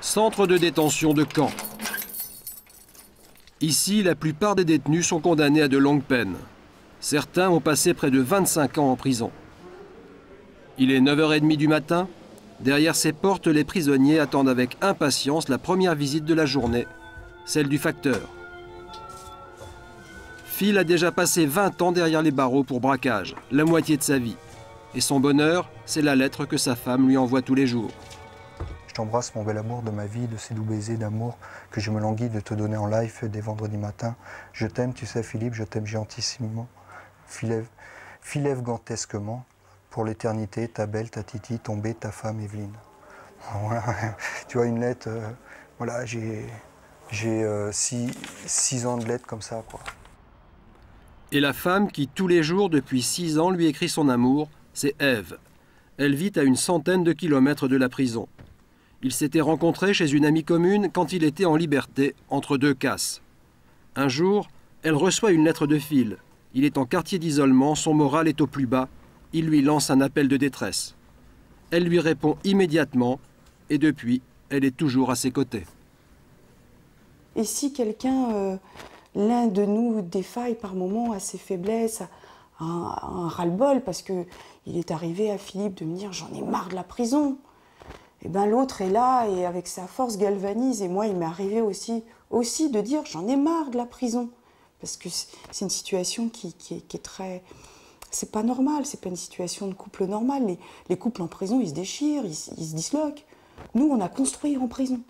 Centre de détention de Caen. Ici, la plupart des détenus sont condamnés à de longues peines. Certains ont passé près de 25 ans en prison. Il est 9h30 du matin. Derrière ces portes, les prisonniers attendent avec impatience la première visite de la journée, celle du facteur. Phil a déjà passé 20 ans derrière les barreaux pour braquage, la moitié de sa vie. Et son bonheur, c'est la lettre que sa femme lui envoie tous les jours. Je t'embrasse, mon bel amour de ma vie, de ces doux baisers d'amour que je me languis de te donner en live dès vendredi matin. Je t'aime, tu sais Philippe, je t'aime gentillement, filève-gantesquement, pour l'éternité, ta belle, ta Titi, tombée, ta femme Evelyne. Voilà. Tu vois, une lettre, voilà, j'ai 6 ans de lettres comme ça, quoi. Et la femme qui, tous les jours, depuis 6 ans, lui écrit son amour, c'est Ève. Elle vit à une centaine de kilomètres de la prison. Ils s'étaient rencontrés chez une amie commune quand il était en liberté, entre deux casses. Un jour, elle reçoit une lettre de Phil. Il est en quartier d'isolement, son moral est au plus bas. Il lui lance un appel de détresse. Elle lui répond immédiatement, et depuis, elle est toujours à ses côtés. Et si quelqu'un, l'un de nous, défaille par moments à ses faiblesses, à un ras-le-bol, parce qu'il est arrivé à Philippe de me dire « j'en ai marre de la prison », et bien l'autre est là et avec sa force galvanise. Et moi, il m'est arrivé aussi de dire « j'en ai marre de la prison », parce que c'est une situation qui est très... C'est pas normal, c'est pas une situation de couple normal. Les couples en prison, ils se déchirent, ils se disloquent. Nous, on a construit en prison.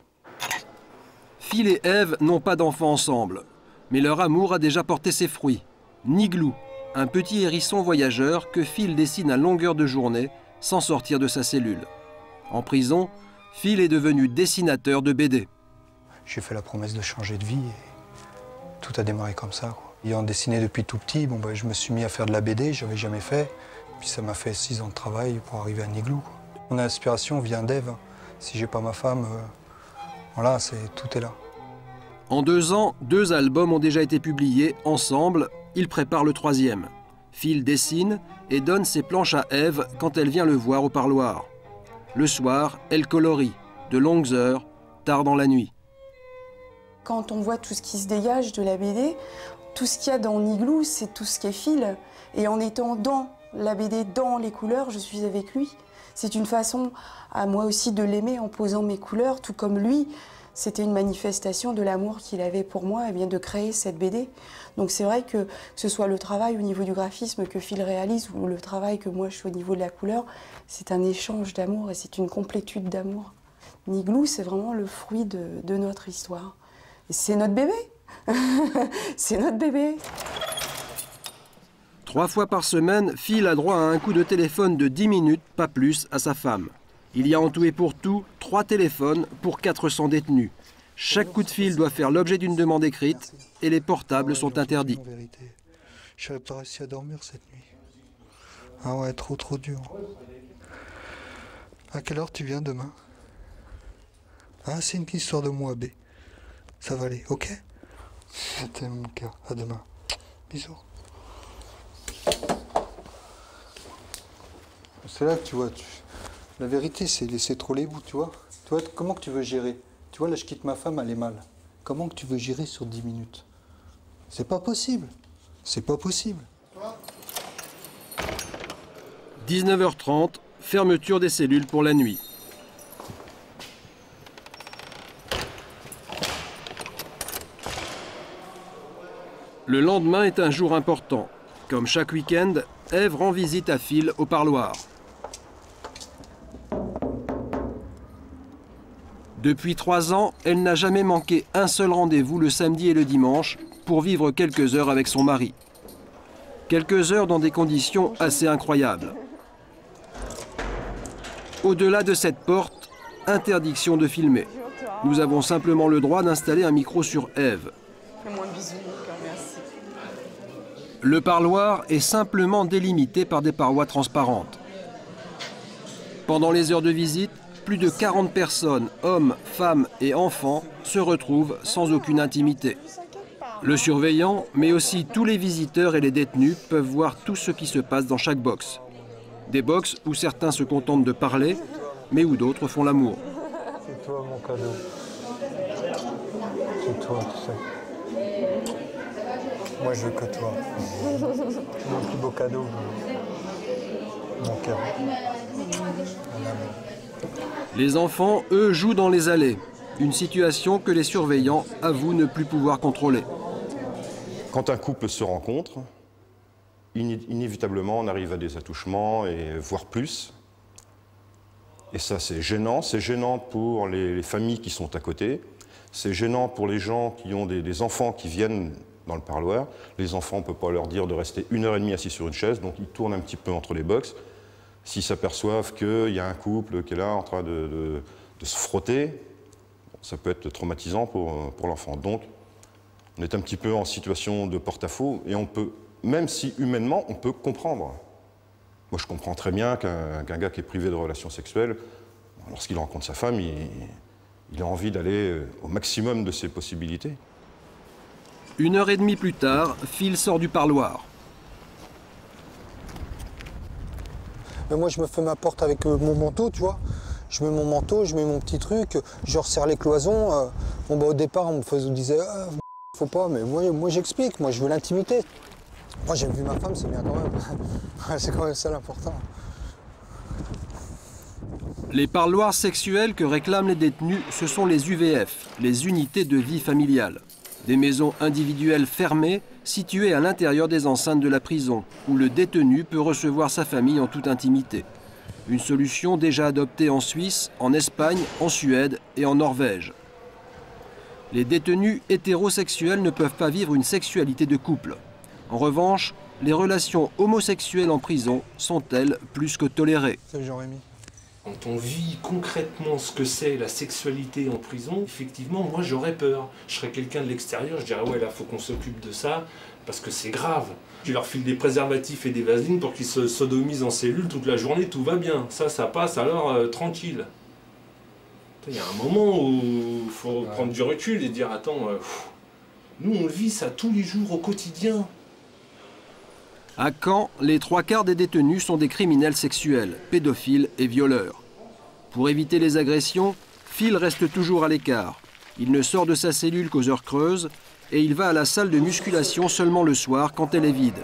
Phil et Ève n'ont pas d'enfants ensemble, mais leur amour a déjà porté ses fruits. Niglou, un petit hérisson voyageur que Phil dessine à longueur de journée sans sortir de sa cellule. En prison, Phil est devenu dessinateur de BD. J'ai fait la promesse de changer de vie et tout a démarré comme ça, quoi. Ayant dessiné depuis tout petit, je me suis mis à faire de la BD, je n'avais jamais fait. Puis ça m'a fait 6 ans de travail pour arriver à Niglou, quoi. Mon inspiration vient d'Ève. Si j'ai pas ma femme, voilà, tout est là. En 2 ans, 2 albums ont déjà été publiés. Ensemble, ils préparent le 3e. Phil dessine et donne ses planches à Ève quand elle vient le voir au parloir. Le soir, elle colorie, de longues heures, tard dans la nuit. Quand on voit tout ce qui se dégage de la BD, tout ce qu'il y a dans Niglou, c'est tout ce qu'est Phil. Et en étant dans la BD, dans les couleurs, je suis avec lui. C'est une façon à moi aussi de l'aimer en posant mes couleurs, tout comme lui. C'était une manifestation de l'amour qu'il avait pour moi, et bien de créer cette BD. Donc c'est vrai que ce soit le travail au niveau du graphisme que Phil réalise ou le travail que moi je fais au niveau de la couleur, c'est un échange d'amour et c'est une complétude d'amour. Niglou, c'est vraiment le fruit de notre histoire. Et c'est notre bébé. C'est notre bébé. 3 fois par semaine, Phil a droit à un coup de téléphone de 10 minutes, pas plus, à sa femme. Il y a en tout et pour tout 3 téléphones pour 400 détenus. Chaque coup de fil doit faire l'objet d'une demande écrite et les portables sont interdits. Je n'avais pas réussi à dormir cette nuit. Ah ouais, trop dur. À quelle heure tu viens demain? Ah, c'est une histoire de moi, B. Ça va aller, ok? Je t'aime, mon cœur. À demain. Bisous. C'est là que tu vois, la vérité, c'est laisser trop les bouts, tu vois. Tu vois, comment que tu veux gérer? Tu vois, là, je quitte ma femme, elle est mal. Comment que tu veux gérer sur 10 minutes? C'est pas possible. C'est pas possible. 19h30, fermeture des cellules pour la nuit. Le lendemain est un jour important. Comme chaque week-end, Ève rend visite à Phil au parloir. Depuis 3 ans, elle n'a jamais manqué un seul rendez-vous le samedi et le dimanche pour vivre quelques heures avec son mari. Quelques heures dans des conditions assez incroyables. Au-delà de cette porte, interdiction de filmer. Nous avons simplement le droit d'installer un micro sur Ève. Le parloir est simplement délimité par des parois transparentes. Pendant les heures de visite, plus de 40 personnes, hommes, femmes et enfants, se retrouvent sans aucune intimité. Le surveillant, mais aussi tous les visiteurs et les détenus peuvent voir tout ce qui se passe dans chaque box. Des box où certains se contentent de parler, mais où d'autres font l'amour. C'est toi mon cadeau. C'est toi, tu sais. Moi je veux que toi. Mon plus beau cadeau. Mon cœur. Les enfants, eux, jouent dans les allées. Une situation que les surveillants avouent ne plus pouvoir contrôler. Quand un couple se rencontre, inévitablement on arrive à des attouchements, et voire plus. Et ça c'est gênant pour les familles qui sont à côté, c'est gênant pour les gens qui ont des enfants qui viennent dans le parloir. Les enfants, on ne peut pas leur dire de rester 1h30 assis sur une chaise, donc ils tournent un petit peu entre les box. S'ils s'aperçoivent qu'il y a un couple qui est là en train de se frotter, ça peut être traumatisant pour l'enfant. Donc, on est un petit peu en situation de porte-à-faux et on peut, même si humainement, on peut comprendre. Moi, je comprends très bien qu'un gars qui est privé de relations sexuelles, lorsqu'il rencontre sa femme, il a envie d'aller au maximum de ses possibilités. 1h30 plus tard, Phil sort du parloir. Mais moi, je me fais ma porte avec mon manteau, tu vois. Je mets mon manteau, je mets mon petit truc, je resserre les cloisons. Bon, bah, au départ, on me disait faut pas, mais moi j'explique, moi je veux l'intimité. Moi j'ai vu ma femme, c'est bien quand même. C'est quand même ça l'important. Les parloirs sexuels que réclament les détenus, ce sont les UVF, les unités de vie familiale. Des maisons individuelles fermées, situées à l'intérieur des enceintes de la prison, où le détenu peut recevoir sa famille en toute intimité. Une solution déjà adoptée en Suisse, en Espagne, en Suède et en Norvège. Les détenus hétérosexuels ne peuvent pas vivre une sexualité de couple. En revanche, les relations homosexuelles en prison sont-elles plus que tolérées. C'est Jean-Rémy. Quand on vit concrètement ce que c'est la sexualité en prison, effectivement, moi j'aurais peur. Je serais quelqu'un de l'extérieur, je dirais ouais là faut qu'on s'occupe de ça, parce que c'est grave. Je leur file des préservatifs et des vaselines pour qu'ils se sodomisent en cellule toute la journée, tout va bien. Ça passe alors tranquille. Il y a un moment où il faut prendre du recul et dire attends, nous on le vit ça tous les jours au quotidien. À Caen, les 3/4 des détenus sont des criminels sexuels, pédophiles et violeurs. Pour éviter les agressions, Phil reste toujours à l'écart. Il ne sort de sa cellule qu'aux heures creuses et il va à la salle de musculation seulement le soir quand elle est vide.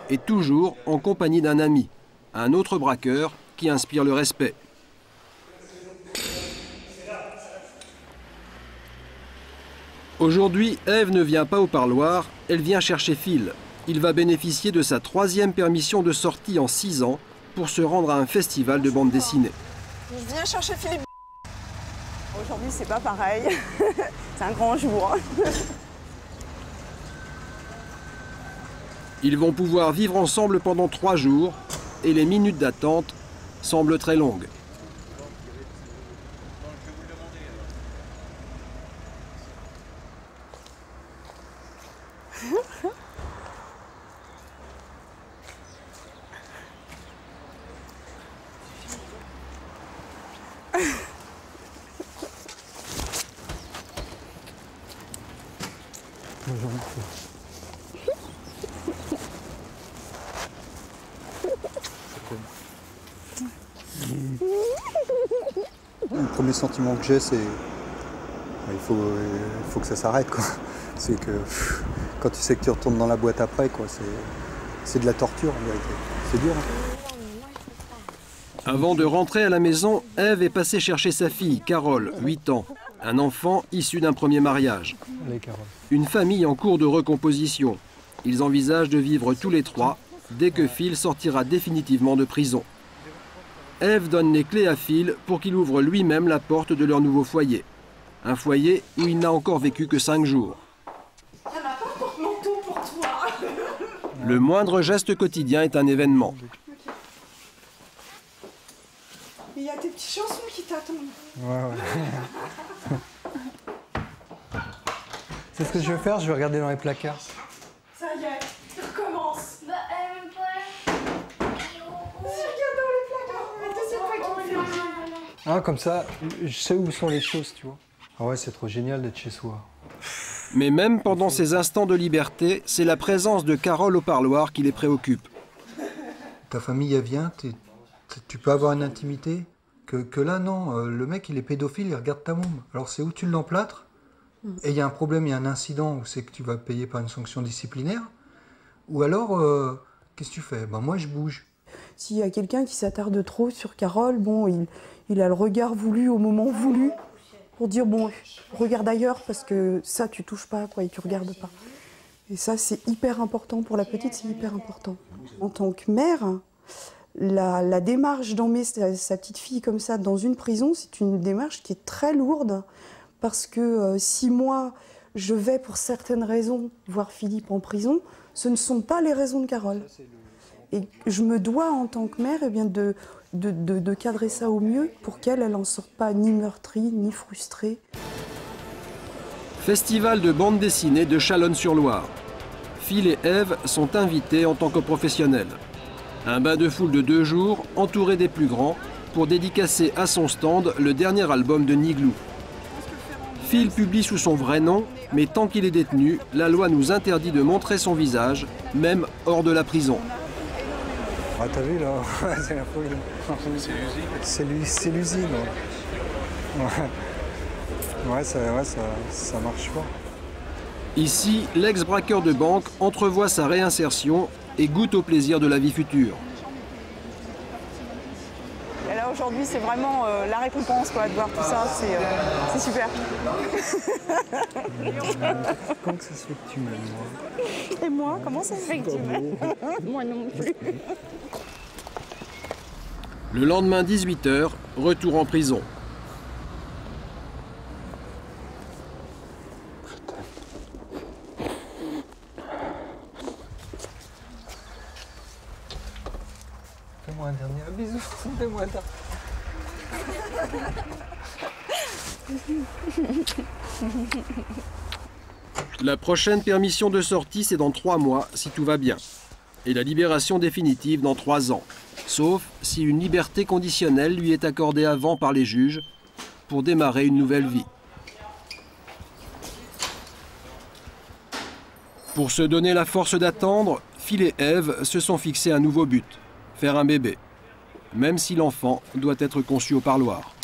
Et toujours en compagnie d'un ami, un autre braqueur qui inspire le respect. Aujourd'hui, Ève ne vient pas au parloir, elle vient chercher Phil. Il va bénéficier de sa 3e permission de sortie en 6 ans pour se rendre à un festival de bande dessinée. Je viens chercher Philippe. Aujourd'hui, c'est pas pareil. C'est un grand jour. Ils vont pouvoir vivre ensemble pendant 3 jours et les minutes d'attente semblent très longues. Le premier sentiment que j'ai, c'est il faut que ça s'arrête, quoi. C'est que quand tu sais que tu retournes dans la boîte après, quoi, c'est de la torture en vérité. C'est dur. Hein. Avant de rentrer à la maison, Ève est passée chercher sa fille, Carole, 8 ans. Un enfant issu d'un premier mariage. Allez, Carole. Une famille en cours de recomposition. Ils envisagent de vivre tous les 3 dès que Phil sortira définitivement de prison. Ève donne les clés à Phil pour qu'il ouvre lui-même la porte de leur nouveau foyer. Un foyer où il n'a encore vécu que 5 jours. Ça n'a pas de porte-manteau pour toi. Le moindre geste quotidien est un événement. Il y a tes petites chansons qui t'attendent. Ouais. C'est ce que je vais faire, je vais regarder dans les placards. Ça y est, tu recommences. Ah, comme ça, je sais où sont les choses, tu vois. Ah ouais, c'est trop génial d'être chez soi. Mais même pendant ces instants de liberté, c'est la présence de Carole au parloir qui les préoccupe. Ta famille, elle vient, tu peux avoir une intimité Que là, non, le mec, il est pédophile, il regarde ta môme. Alors, c'est où tu l'emplâtres, et il y a un problème, il y a un incident où c'est que tu vas payer par une sanction disciplinaire, ou alors, qu'est-ce que tu fais? Ben, moi, je bouge. S'il y a quelqu'un qui s'attarde trop sur Carole, bon, il a le regard voulu au moment voulu pour dire, bon, regarde ailleurs parce que ça, tu touches pas, quoi, et tu regardes pas. Et ça, c'est hyper important pour la petite, c'est hyper important. En tant que mère, la démarche d'emmener sa petite fille comme ça dans une prison, c'est une démarche qui est très lourde parce que si moi, je vais pour certaines raisons voir Philippe en prison, ce ne sont pas les raisons de Carole. Et je me dois, en tant que mère, eh bien, de cadrer ça au mieux pour qu'elle n'en sorte pas ni meurtrie, ni frustrée. Festival de bande dessinée de Chalonnes-sur-Loire. Phil et Ève sont invités en tant que professionnels. Un bain de foule de 2 jours, entouré des plus grands, pour dédicacer à son stand le dernier album de Niglou. Phil publie sous son vrai nom, mais tant qu'il est détenu, la loi nous interdit de montrer son visage, même hors de la prison. Ah, t'as vu là? C'est la folie. C'est l'usine. Ouais, ça marche pas. Ici, l'ex-braqueur de banque entrevoit sa réinsertion et goûte au plaisir de la vie future. Et là aujourd'hui c'est vraiment la récompense quoi, de voir tout ça, c'est super. Comment ça se fait que tu m'aimes, moi? Et moi, comment ça se fait que tu m'aimes? Moi non plus. Le lendemain 18h, retour en prison. Fais-moi un dernier bisou, fais-moi un dernier. La prochaine permission de sortie, c'est dans 3 mois, si tout va bien. Et la libération définitive dans 3 ans. Sauf si une liberté conditionnelle lui est accordée avant par les juges pour démarrer une nouvelle vie. Pour se donner la force d'attendre, Phil et Ève se sont fixés un nouveau but, faire un bébé, même si l'enfant doit être conçu au parloir.